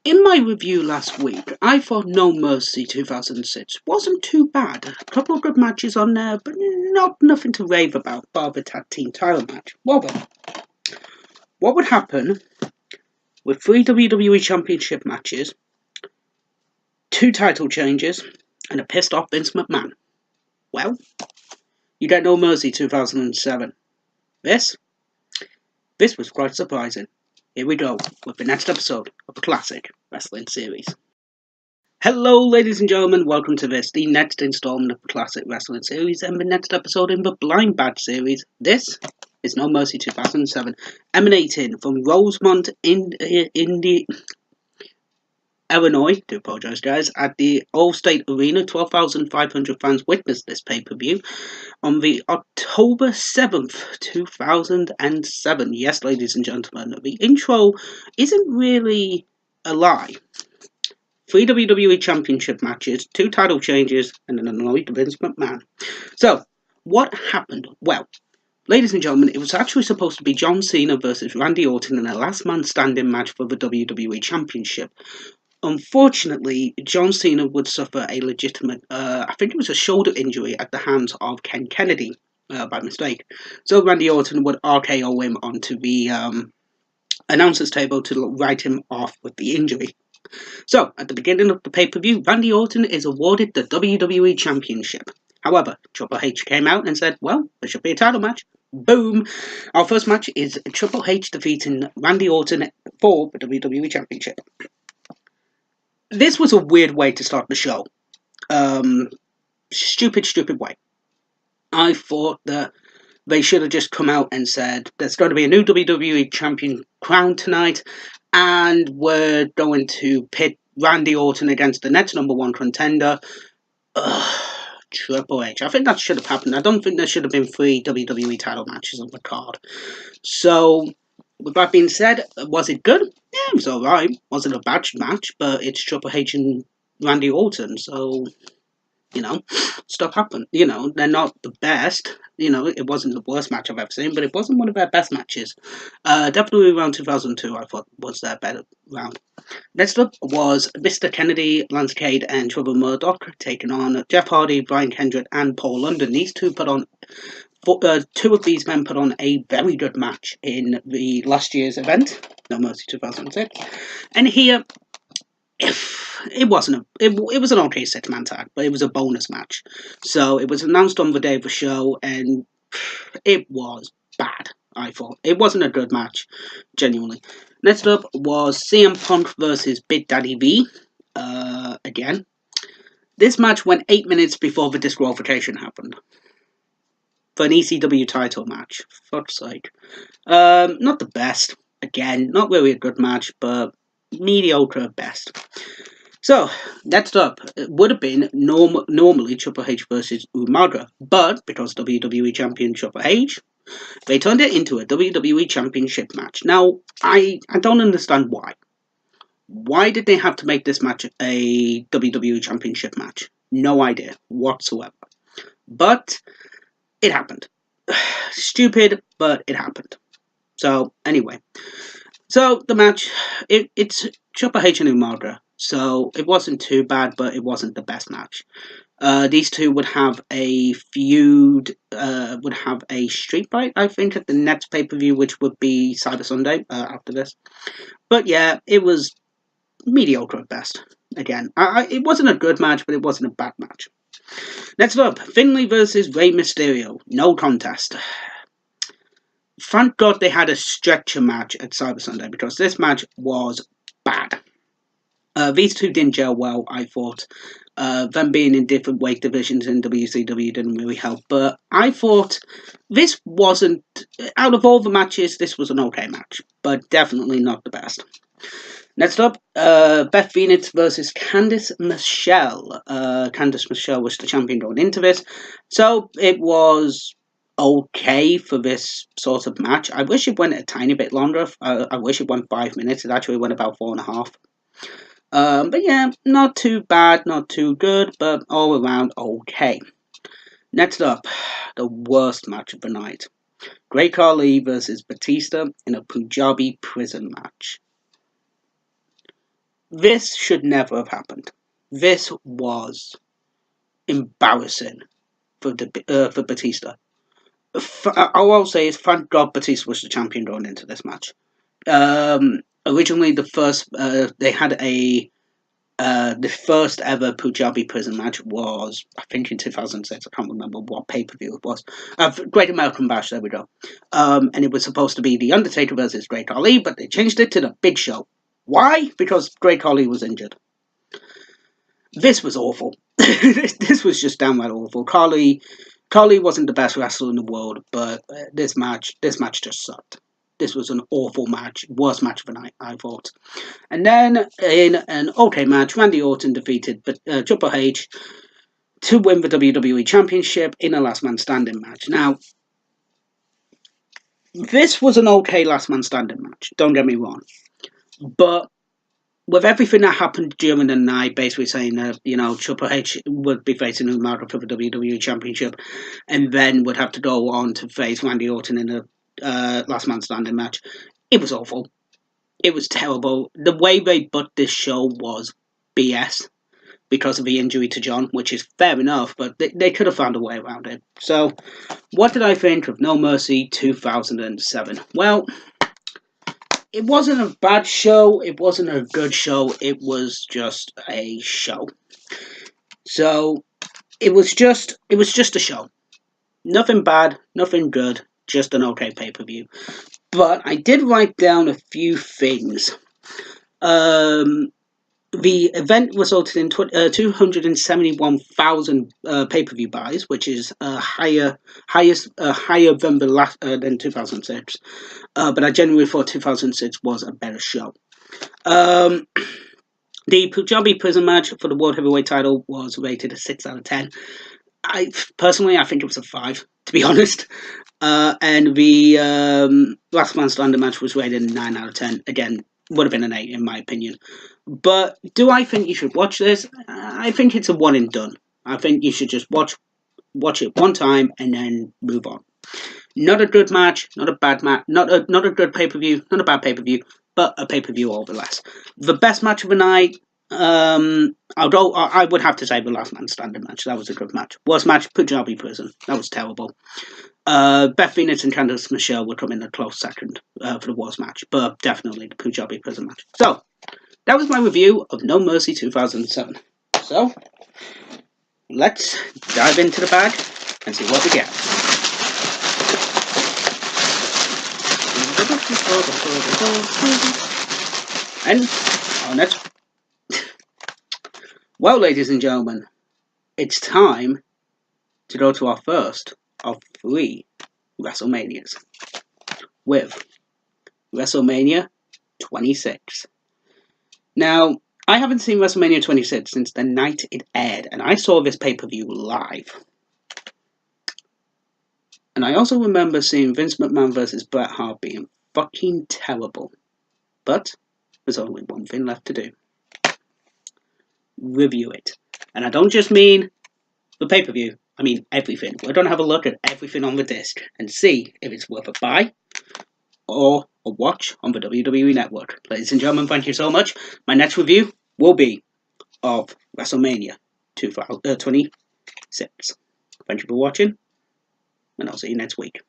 In my review last week, I thought No Mercy 2006 wasn't too bad. A couple of good matches on there, but nothing to rave about, bar the tag team title match. Well then, what would happen with 3 WWE Championship matches, 2 title changes, and a pissed off Vince McMahon? Well, you get No Mercy 2007. This was quite surprising. Here we go with the next episode of the classic wrestling series. Hello, ladies and gentlemen, welcome to this, the next installment of the Classic Wrestling series and the next episode in the Blind Badge series. This is No Mercy 2007, emanating from Rosemont, Illinois, do apologise guys, at the Allstate Arena. 12,500 fans witnessed this pay-per-view on the October 7th, 2007. Yes, ladies and gentlemen, the intro isn't really a lie. 3 WWE Championship matches, 2 title changes, and an annoyed Vince McMahon. So, what happened? Well, ladies and gentlemen, it was actually supposed to be John Cena versus Randy Orton in a last man standing match for the WWE Championship. Unfortunately, John Cena would suffer a legitimate, I think it was a shoulder injury at the hands of Ken Kennedy, by mistake. So Randy Orton would RKO him onto the announcer's table to write him off with the injury. So, at the beginning of the pay-per-view, Randy Orton is awarded the WWE Championship. However, Triple H came out and said, well, there should be a title match. Boom! Our first match is Triple H defeating Randy Orton for the WWE Championship. This was a weird way to start the show. Stupid way. I thought that they should have just come out and said, there's going to be a new WWE Champion crowned tonight, and we're going to pit Randy Orton against the next number 1 contender, Triple H. I think that should have happened. I don't think there should have been 3 WWE title matches on the card. So, with that being said, was it good? Yeah, it was alright. Wasn't a bad match, but it's Triple H and Randy Orton, so, stuff happened. They're not the best. It wasn't the worst match I've ever seen, but it wasn't one of their best matches. Definitely around 2002, I thought, was their better round. Next up was Mr. Kennedy, Lance Cade, and Trevor Murdoch taking on Jeff Hardy, Brian Kendrick, and Paul London. These two put on... 2 of these men put on a very good match in the last year's event, No Mercy 2006. And here... It was an okay 6-man tag, but it was a bonus match. So it was announced on the day of the show, and it was bad, I thought. It wasn't a good match, genuinely. Next up was CM Punk versus Big Daddy V. Again. This match went 8 minutes before the disqualification happened. For an ECW title match. For fuck's sake. Not the best. Again, not really a good match, but mediocre at best. So, next up, it would have been normally Triple H versus Umaga, but because WWE Champion Triple H, they turned it into a WWE Championship match. Now, I don't understand why. Why did they have to make this match a WWE Championship match? No idea whatsoever. But, it happened. Stupid, but it happened. So, anyway. So, the match, it's Triple H and Umaga. So, it wasn't too bad, but it wasn't the best match. These two would have a feud, would have a street fight, I think, at the next pay-per-view, which would be Cyber Sunday, after this. But yeah, it was mediocre at best. Again, it wasn't a good match, but it wasn't a bad match. Next up, Finlay versus Rey Mysterio. No contest. Thank God they had a stretcher match at Cyber Sunday, because this match was bad. These two didn't gel well, I thought. Them being in different weight divisions in WCW didn't really help. But I thought this wasn't... Out of all the matches, this was an okay match. But definitely not the best. Next up, Beth Phoenix versus Candice Michelle. Candice Michelle was the champion going into this. So it was okay for this sort of match. I wish it went a tiny bit longer. I wish it went 5 minutes. It actually went about 4.5. But yeah, not too bad, not too good, but all around okay. Next up, the worst match of the night. Great Khali versus Batista in a Punjabi prison match. This should never have happened. This was embarrassing for Batista. All I'll say is thank God Batista was the champion going into this match. Originally, they had the first ever Punjabi prison match was, I think, in 2006. I can't remember what pay-per-view it was. Great American Bash, there we go. And it was supposed to be The Undertaker versus Great Khali, but they changed it to the Big Show. Why? Because Great Khali was injured. This was awful. This was just downright awful. Khali wasn't the best wrestler in the world, but this match just sucked. This was an awful match, worst match of the night, I thought. And then in an okay match, Randy Orton defeated Triple H to win the WWE Championship in a last man standing match. Now, this was an okay last man standing match, don't get me wrong. But with everything that happened during the night, basically saying that, Triple H would be facing Umaga for the WWE Championship and then would have to go on to face Randy Orton in a last man standing match, it was awful. It was terrible. The way they booked this show was BS because of the injury to John, which is fair enough, but they could have found a way around it. So, what did I think of No Mercy 2007? Well, it wasn't a bad show, it wasn't a good show, it was just a show. So, it was just a show. Nothing bad, nothing good, just an okay pay-per-view. But I did write down a few things. The event resulted in 271,000 pay-per-view buys, which is higher than than 2006. But I genuinely thought 2006 was a better show. The Punjabi prison match for the World Heavyweight title was rated a 6 out of 10. I think it was a 5, to be honest. And the last man standing match was rated a 9 out of 10. Again, would have been an 8 in my opinion. But do I think you should watch this? I think it's a one and done. I think you should just watch it one time and then move on. Not a good match, not a bad match, not a good pay-per-view, not a bad pay-per-view, but a pay-per-view overless. The best match of the night, I would have to say the last man standing match. That was a good match. Worst match, Punjabi prison. That was terrible. Beth Phoenix and Candice Michelle would come in a close second for the worst match, but definitely the Punjabi prison match. So, that was my review of No Mercy 2007. So, let's dive into the bag and see what we get. And on it. Well, ladies and gentlemen, it's time to go to our first of 3 WrestleManias with WrestleMania 26. Now, I haven't seen WrestleMania 26 since the night it aired, and I saw this pay-per-view live. And I also remember seeing Vince McMahon versus Bret Hart being fucking terrible. But there's only one thing left to do. Review it. And I don't just mean the pay-per-view, I mean everything. We're going to have a look at everything on the disc and see if it's worth a buy or a watch on the WWE Network. Ladies and gentlemen, thank you so much. My next review will be of WrestleMania 26. Thank you for watching, and I'll see you next week.